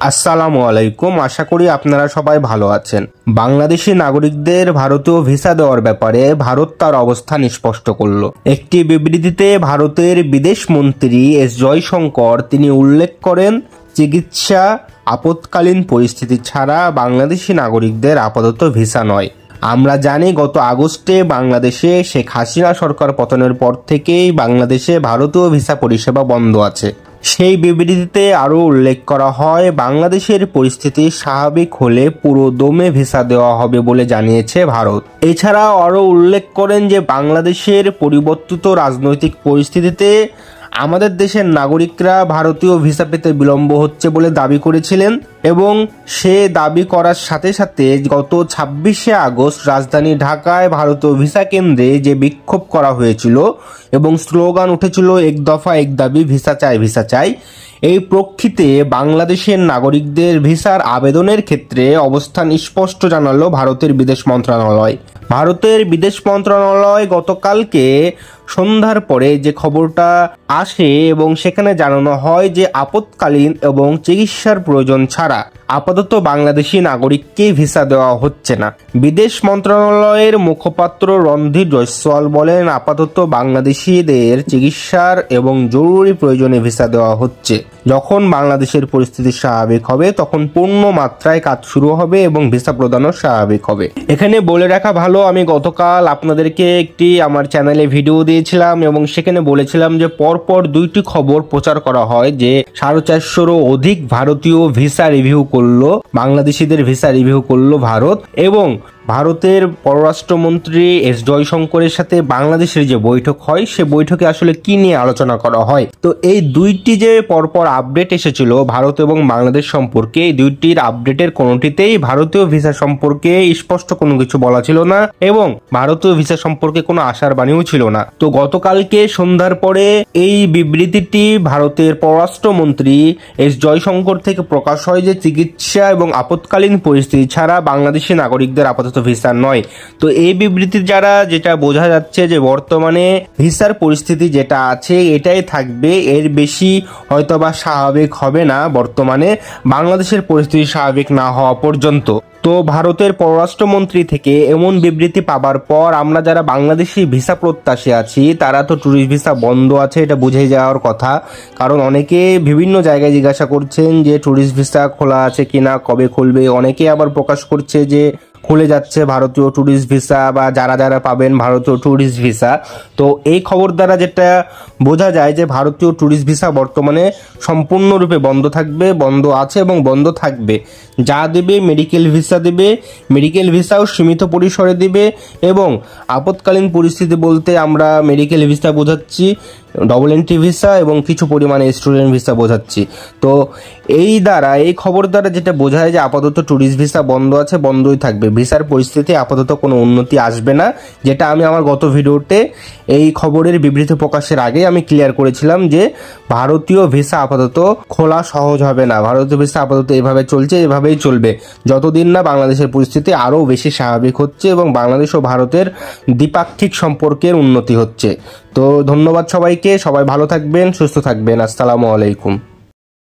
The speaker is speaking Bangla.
আসসালামু আলাইকুম। আশা করি আপনারা সবাই ভালো আছেন। বাংলাদেশি নাগরিকদের ভারতীয় ভিসা দেওয়ার ব্যাপারে ভারত তার অবস্থান স্পষ্ট করল। একটি বিবৃতিতে ভারতের বিদেশ মন্ত্রী এস জয়শঙ্কর তিনি উল্লেখ করেন, চিকিৎসা আপৎকালীন পরিস্থিতি ছাড়া বাংলাদেশি নাগরিকদের আপাতত ভিসা নয়। আমরা জানি গত আগস্টে বাংলাদেশে শেখ হাসিনা সরকার পতনের পর থেকেই বাংলাদেশে ভারতীয় ভিসা পরিষেবা বন্ধ আছে। সেই বিবৃতিতে আরও উল্লেখ করা হয়, বাংলাদেশের পরিস্থিতি স্বাভাবিক হলে পুরো দমে ভিসা দেওয়া হবে বলে জানিয়েছে ভারত। এছাড়াও আরও উল্লেখ করেন যে বাংলাদেশের পরিবর্তিত রাজনৈতিক পরিস্থিতিতে আমাদের দেশের নাগরিকরা ভারতীয় ভিসা পেতে বিলম্ব হচ্ছে বলে দাবি করেছিলেন এবং সে দাবি করার সাথে সাথে গত 26শে আগস্ট রাজধানী ঢাকায় ভারতীয় ভিসা কেন্দ্রে যে বিক্ষোভ করা হয়েছিল এবং স্লোগান উঠেছিল এক দফা এক দাবি, ভিসা চাই ভিসা চাই। এই প্রেক্ষিতে বাংলাদেশের নাগরিকদের ভিসার আবেদনের ক্ষেত্রে অবস্থান স্পষ্ট জানালো ভারতের বিদেশ মন্ত্রণালয়। ভারতের বিদেশ মন্ত্রণালয় গতকালকে সন্ধ্যার পরে যে খবরটা আসে এবং সেখানে জানানো হয় যে আপৎকালীন এবং চিকিৎসার প্রয়োজন ছাড়া আপাতত বাংলাদেশি নাগরিককে ভিসা দেওয়া হচ্ছে না। বিদেশ মন্ত্রণালয়ের মুখপাত্র রণধীর জয়সওয়াল বলেন, আপাতত বাংলাদেশিদের চিকিৎসার এবং জরুরি প্রয়োজনে ভিসা দেওয়া হচ্ছে। যখন বাংলাদেশের পরিস্থিতি স্বাভাবিক হবে তখন পূর্ণ মাত্রায় কাজ শুরু হবে এবং ভিসা প্রদানও স্বাভাবিক হবে। এখানে বলে রাখা ভালো, আমি গতকাল আপনাদেরকে একটি আমার চ্যানেলে ভিডিও দিয়েছিলাম এবং সেখানে বলেছিলাম যে পরপর দুইটি খবর প্রচার করা হয় যে 450-রও অধিক ভারতীয় ভিসা রিভিউ করলো, বাংলাদেশিদের ভিসা রিভিউ করলো ভারত, এবং ভারতের পররাষ্ট্রমন্ত্রী এস জয়শঙ্করের সাথে বাংলাদেশের যে বৈঠক হয় সে বৈঠকে আসলে কি নিয়ে আলোচনা করা হয়। তো এই দুইটি যে পরপর আপডেট এসেছিল ভারত এবং বাংলাদেশ সম্পর্কে, এই দুইটির আপডেটের কোনোটিতেই ভারতীয় ভিসা সম্পর্কে স্পষ্ট কোনো কিছু বলা ছিল না এবং ভারতীয় ভিসা সম্পর্কে কোনো আশার বাণীও ছিল না। তো গতকালকে সন্ধ্যার পরে এই বিবৃতিটি ভারতের পররাষ্ট্রমন্ত্রী এস জয়শঙ্কর থেকে প্রকাশ হয় যে চিকিৎসা এবং আপৎকালীন পরিস্থিতি ছাড়া বাংলাদেশি নাগরিকদের আপাতত ভিসা নয়। তো এই বিবৃতির দ্বারা যেটা বোঝা যাচ্ছে যে বর্তমানে ভিসার পরিস্থিতি যেটা আছে এটাই থাকবে, এর বেশি হয়তোবা স্বাভাবিক হবে না বর্তমানে বাংলাদেশের পরিস্থিতি স্বাভাবিক না হওয়া পর্যন্ত। তো ভারতের পররাষ্ট্রমন্ত্রী থেকে এমন বিবৃতি পাবার পর আমরা যারা বাংলাদেশি ভিসা প্রত্যাশী আছি তারা তো ট্যুরিস্ট ভিসা বন্ধ আছে এটা বুঝে যাওয়ার কথা, কারণ অনেকে বিভিন্ন জায়গায় জিজ্ঞাসা করছেন যে ট্যুরিস্ট ভিসা খোলা আছে কিনা, কবে খুলবে। অনেকে আবার প্রকাশ করছে যে খুলে যাচ্ছে ভারতীয় ট্যুরিস্ট ভিসা বা যারা যারা পাবেন ভারতীয় ট্যুরিস্ট ভিসা। তো এই খবর দ্বারা যেটা বোঝা যায় যে ভারতীয় ট্যুরিস্ট ভিসা বর্তমানে সম্পূর্ণরূপে বন্ধ থাকবে, বন্ধ আছে এবং বন্ধ থাকবে। যা দেবে মেডিকেল ভিসা দেবে, মেডিকেল ভিসাও সীমিত পরিসরে দিবে এবং আপৎকালীন পরিস্থিতি বলতে আমরা মেডিকেল ভিসা বোঝাচ্ছি, ডবল এন্ট্রি ভিসা এবং কিছু পরিমাণে স্টুডেন্ট ভিসা বোঝাচ্ছি। তো এই খবর দ্বারা যেটা বোঝায় যে আপাতত ট্যুরিস্ট ভিসা বন্ধ আছে, বন্ধই থাকবে, ভিসার পরিস্থিতি আপাতত কোনো উন্নতি আসবে না, যেটা আমি আমার গত ভিডিওতে এই খবরের বিবৃতি প্রকাশের আগে আমি ক্লিয়ার করেছিলাম যে ভারতীয় ভিসা আপাতত খোলা সহজ হবে না, ভারতীয় ভিসা আপাতত এভাবে চলছে, এভাবেই চলবে যতদিন না বাংলাদেশের পরিস্থিতি আরও বেশি স্বাভাবিক হচ্ছে এবং বাংলাদেশ ও ভারতের দ্বিপাক্ষিক সম্পর্কের উন্নতি হচ্ছে। তো ধন্যবাদ সবাইকে, সবাই ভালো থাকবেন, সুস্থ থাকবেন। আসসালামু আলাইকুম।